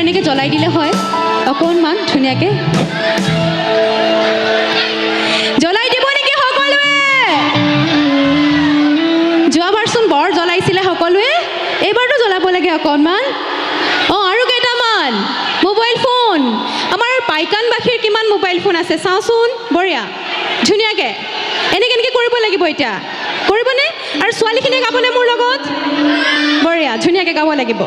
এনেকৈ জ্বলাই দিলে হয় অকণমান ধুনীয়াকৈ জ্বলাই দিব নেকি সকলোৱে যোৱাবাৰচোন বৰ জ্বলাইছিলে সকলোৱে এইবাৰতো জ্বলাব লাগে অকণমান অঁ আৰু কেইটামান মোবাইল ফোন আমাৰ পাইকানবাসীৰ কিমান মোবাইল ফোন আছে চাওঁচোন বঢ়িয়া ধুনীয়াকৈ এনেকৈ কৰিব লাগিব এতিয়া কৰিবনে আৰু ছোৱালীখিনিয়ে গাবনে মোৰ লগত বঢ়িয়া ধুনীয়াকৈ গাব লাগিব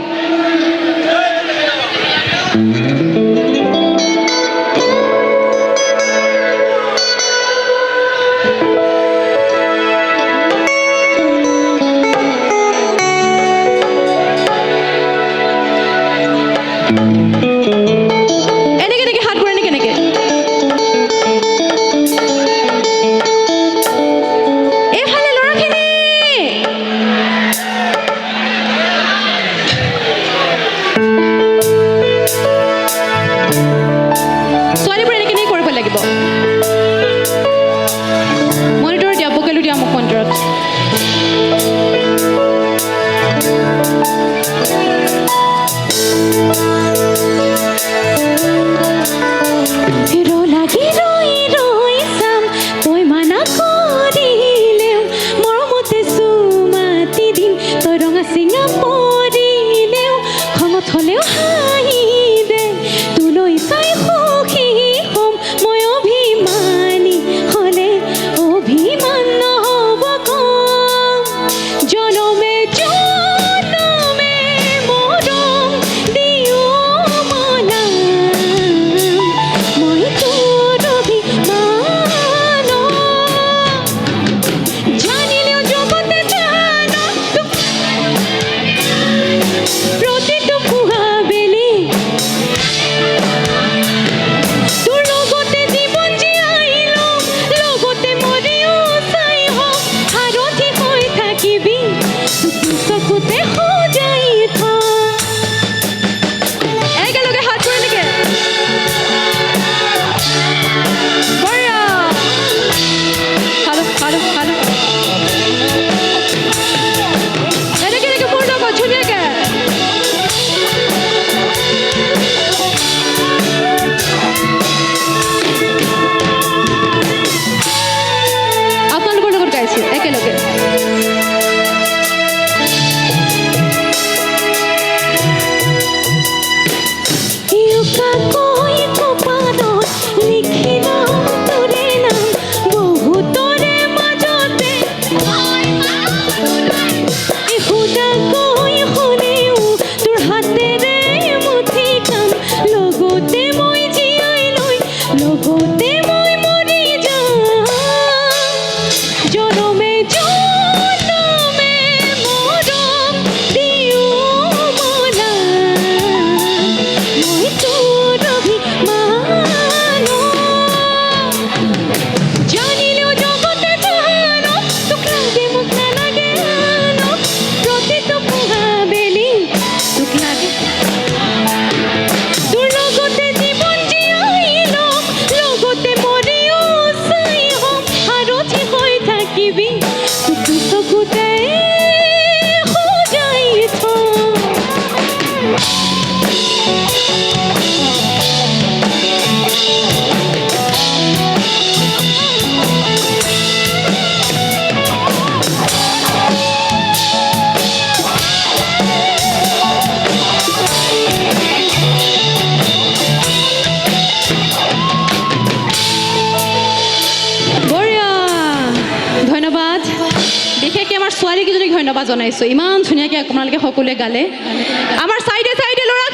ছোৱালীকেইজনীক ধন্যবাদ জনাইছোঁ ইমান ধুনীয়াকৈ আপোনালোকে সকলোৱে গালে আমাৰ চাইডে চাইডে ল'ৰা